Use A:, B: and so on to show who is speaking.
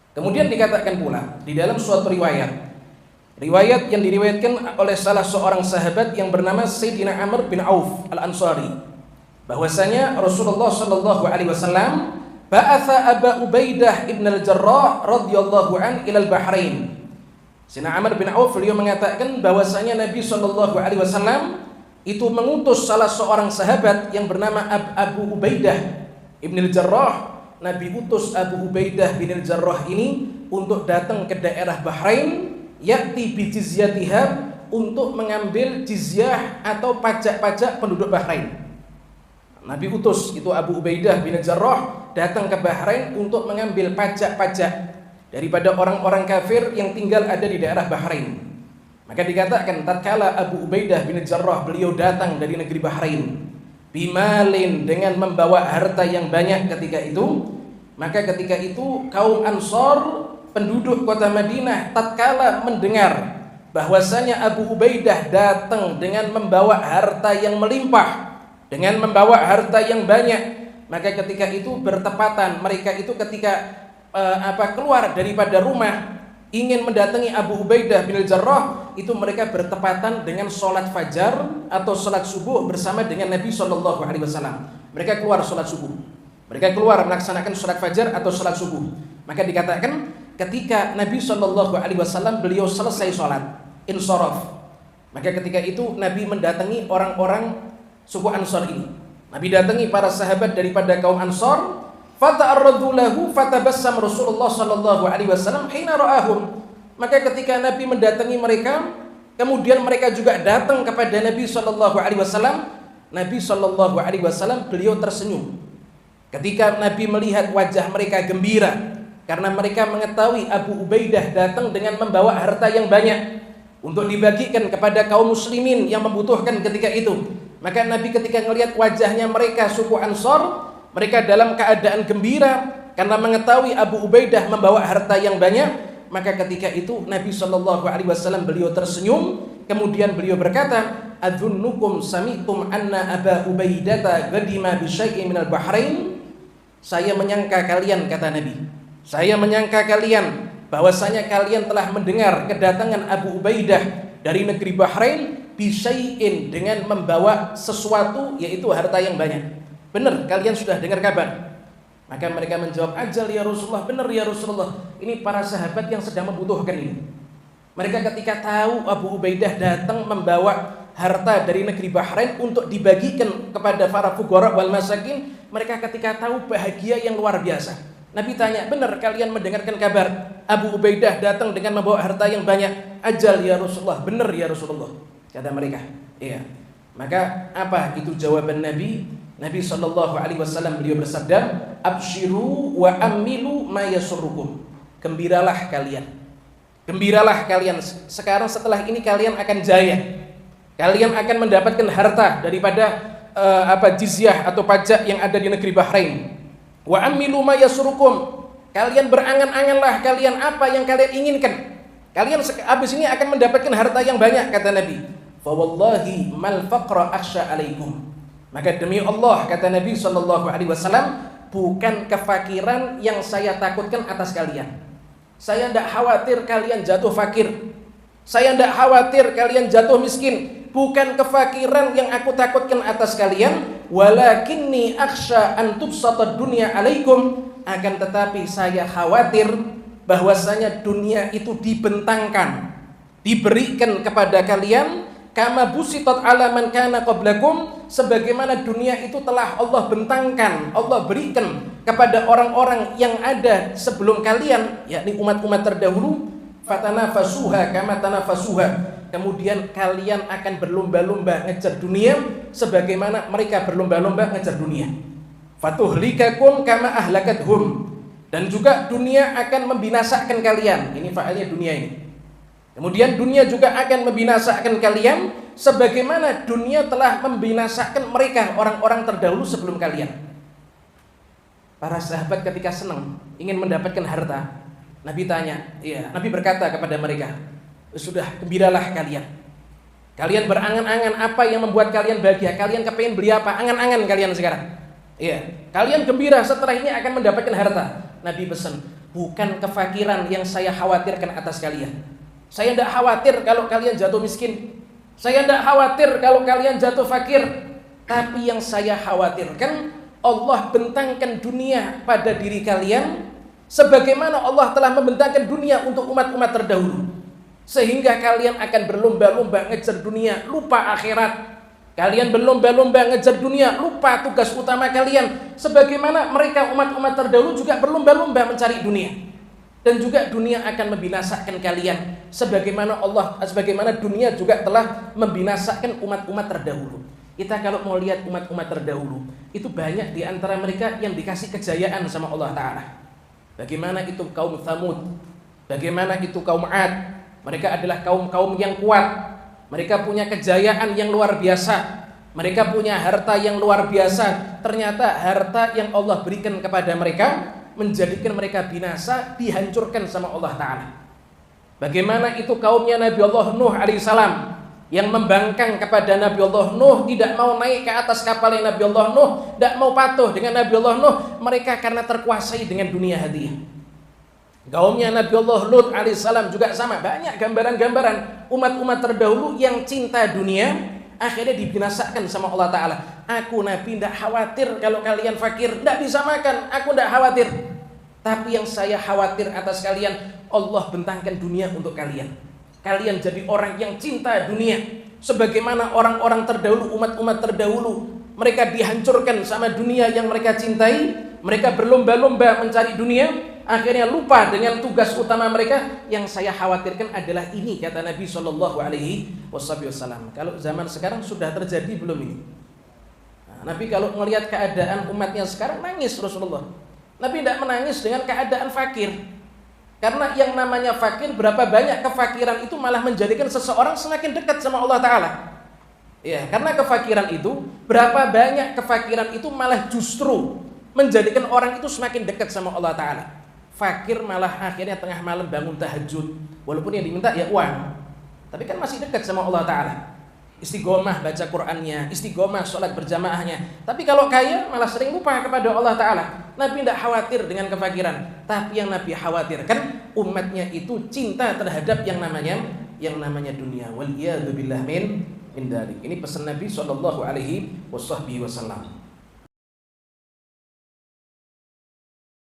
A: Kemudian dikatakan pula di dalam suatu riwayat yang diriwayatkan oleh salah seorang sahabat yang bernama Sayyidina Amr bin Auf Al-Ansari, bahwasanya Rasulullah sallallahu alaihi wasallam ba'atha Aba Ubaidah ibn al-Jarrah radhiyallahu an ila al-Bahrain. Sayyidina Amr bin Auf beliau mengatakan bahwasanya Nabi sallallahu alaihi wasallam itu mengutus salah seorang sahabat yang bernama Abu Ubaidah ibn al-Jarrah. Nabi utus Abu Ubaidah bin al-Jarrah ini untuk datang ke daerah Bahrain, ya'ti bi jizyatiha, untuk mengambil jizyah atau pajak-pajak penduduk Bahrain. Nabi utus itu Abu Ubaidah bin al-Jarrah datang ke Bahrain untuk mengambil pajak-pajak daripada orang-orang kafir yang tinggal ada di daerah Bahrain. Maka dikatakan tatkala Abu Ubaidah bin al-Jarrah beliau datang dari negeri Bahrain bimalin, dengan membawa harta yang banyak ketika itu, maka ketika itu kaum Ansor penduduk kota Madinah tatkala mendengar bahwasanya Abu Ubaidah datang dengan membawa harta yang melimpah, dengan membawa harta yang banyak, maka ketika itu bertepatan mereka itu ketika keluar daripada rumah ingin mendatangi Abu Ubaidah bin al-Jarrah, itu mereka bertepatan dengan sholat fajar atau sholat subuh bersama dengan Nabi Shallallahu Alaihi Wasallam. Mereka keluar sholat subuh, mereka keluar melaksanakan sholat fajar atau sholat subuh. Maka dikatakan ketika Nabi Shallallahu Alaihi Wasallam beliau selesai sholat insorof, maka ketika itu Nabi mendatangi orang-orang suku Ansor ini. Nabi datangi para sahabat daripada kaum Ansor. Fata'arradu lahu fatabassam Rasulullah sallallahu alaihi wasallam hina ra'ahum. Maka ketika Nabi mendatangi mereka, kemudian mereka juga datang kepada Nabi sallallahu alaihi wasallam. Nabi sallallahu alaihi wasallam beliau tersenyum ketika Nabi melihat wajah mereka gembira karena mereka mengetahui Abu Ubaidah datang dengan membawa harta yang banyak untuk dibagikan kepada kaum muslimin yang membutuhkan ketika itu. Maka Nabi ketika melihat wajahnya mereka suku Ansor, mereka dalam keadaan gembira karena mengetahui Abu Ubaidah membawa harta yang banyak, maka ketika itu Nabi Shallallahu Alaihi Wasallam beliau tersenyum, kemudian beliau berkata, "Adzunnukum sami'tum anna Aba Ubaidah qadima bi syai'in minal Bahrain." Saya menyangka kalian, kata Nabi, saya menyangka kalian bahwasanya kalian telah mendengar kedatangan Abu Ubaidah dari negeri Bahrain bi syai'in, dengan membawa sesuatu, yaitu harta yang banyak. Benar, kalian sudah dengar kabar? Maka mereka menjawab, ajal ya Rasulullah, benar ya Rasulullah. Ini para sahabat yang sedang membutuhkan ini. Mereka ketika tahu Abu Ubaidah datang membawa harta dari negeri Bahrain untuk dibagikan kepada para fuqara wal masakin, mereka ketika tahu bahagia yang luar biasa. Nabi tanya, benar kalian mendengarkan kabar Abu Ubaidah datang dengan membawa harta yang banyak? Ajal ya Rasulullah, benar ya Rasulullah, kata mereka. Iya. Maka apa itu jawaban Nabi? Nabi Shallallahu Alaihi Wasallam beliau bersabda, abshiru wa amilu ma yasurrukum. Gembiralah kalian, gembiralah kalian. Sekarang setelah ini kalian akan jaya, kalian akan mendapatkan harta daripada jizyah atau pajak yang ada di negeri Bahrain. Wa amilu ma yasurrukum. Kalian berangan-anganlah kalian apa yang kalian inginkan. Kalian habis ini akan mendapatkan harta yang banyak, kata Nabi. Fa wallahi mal faqra akhsha alaikum. Maka demi Allah, kata Nabi Shallallahu Alaihi Wasallam, bukan kefakiran yang saya takutkan atas kalian. Saya tidak khawatir kalian jatuh fakir. Saya tidak khawatir kalian jatuh miskin. Bukan kefakiran yang aku takutkan atas kalian. Walakinni akhsha an tubsata dunya alaikum. Akan tetapi saya khawatir bahwasanya dunia itu dibentangkan, diberikan kepada kalian. Kama busitat ala man kana qablakum, sebagaimana dunia itu telah Allah bentangkan, Allah berikan kepada orang-orang yang ada sebelum kalian, yakni umat-umat terdahulu. Fatanafasuha kama tanafasuha. Kemudian kalian akan berlomba-lomba ngejar dunia sebagaimana mereka berlomba-lomba ngejar dunia. Fatuhlikakum kama ahlakathum. Dan juga dunia akan membinasakan kalian. Ini fa'ilnya dunia ini. Kemudian dunia juga akan membinasakan kalian sebagaimana dunia telah membinasakan mereka, orang-orang terdahulu sebelum kalian. Para sahabat ketika senang ingin mendapatkan harta, Nabi tanya, Nabi berkata kepada mereka, sudah gembiralah kalian. Kalian berangan-angan apa yang membuat kalian bahagia. Kalian kepingin beli apa? Angan-angan kalian sekarang. Kalian gembira setelah ini akan mendapatkan harta. Nabi pesan, bukan kefakiran yang saya khawatirkan atas kalian. Saya tidak khawatir kalau kalian jatuh miskin. Saya tidak khawatir kalau kalian jatuh fakir. Tapi yang saya khawatirkan, Allah bentangkan dunia pada diri kalian sebagaimana Allah telah membentangkan dunia untuk umat-umat terdahulu, sehingga kalian akan berlomba-lomba ngejar dunia, lupa akhirat. Kalian berlomba-lomba ngejar dunia, lupa tugas utama kalian, sebagaimana mereka umat-umat terdahulu juga berlomba-lomba mencari dunia. Dan juga dunia akan membinasakan kalian sebagaimana dunia juga telah membinasakan umat-umat terdahulu. Kita kalau mau lihat umat-umat terdahulu, itu banyak di antara mereka yang dikasih kejayaan sama Allah Ta'ala. Bagaimana itu kaum Tsamud, bagaimana itu kaum Ad. Mereka adalah kaum-kaum yang kuat. Mereka punya kejayaan yang luar biasa. Mereka punya harta yang luar biasa. Ternyata harta yang Allah berikan kepada mereka menjadikan mereka binasa, dihancurkan sama Allah Ta'ala. Bagaimana itu kaumnya Nabi Allah Nuh alaihissalam, yang membangkang kepada Nabi Allah Nuh, tidak mau naik ke atas kapalnya Nabi Allah Nuh, tidak mau patuh dengan Nabi Allah Nuh. Mereka karena terkuasai dengan dunia hadiah. Kaumnya Nabi Allah Lut alaihissalam juga sama. Banyak gambaran-gambaran umat-umat terdahulu yang cinta dunia, akhirnya dibinasakan sama Allah Ta'ala. Aku Nabi tidak khawatir kalau kalian fakir, tidak bisa makan, aku tidak khawatir. Tapi yang saya khawatir atas kalian, Allah bentangkan dunia untuk kalian. Kalian jadi orang yang cinta dunia, sebagaimana orang-orang terdahulu, umat-umat terdahulu. Mereka dihancurkan sama dunia yang mereka cintai. Mereka berlomba-lomba mencari dunia, akhirnya lupa dengan tugas utama mereka. Yang saya khawatirkan adalah ini, kata Nabi SAW. Kalau zaman sekarang sudah terjadi belum ini? Nah, Nabi kalau melihat keadaan umatnya sekarang nangis Rasulullah. Nabi tidak menangis dengan keadaan fakir. Karena yang namanya fakir, berapa banyak kefakiran itu malah menjadikan seseorang semakin dekat sama Allah Ta'ala. Ya, karena kefakiran itu, berapa banyak kefakiran itu malah justru menjadikan orang itu semakin dekat sama Allah Ta'ala. Fakir malah akhirnya tengah malam bangun tahajud, walaupun yang diminta ya uang, tapi kan masih dekat sama Allah Ta'ala. Istiqomah baca Qur'annya, istiqomah sholat berjamaahnya. Tapi kalau kaya malah sering lupa kepada Allah Ta'ala. Nabi tidak khawatir dengan kefakiran, tapi yang Nabi khawatirkan umatnya itu cinta terhadap yang namanya dunia. Wal iyadu billah min dalik. Ini pesan Nabi SAW.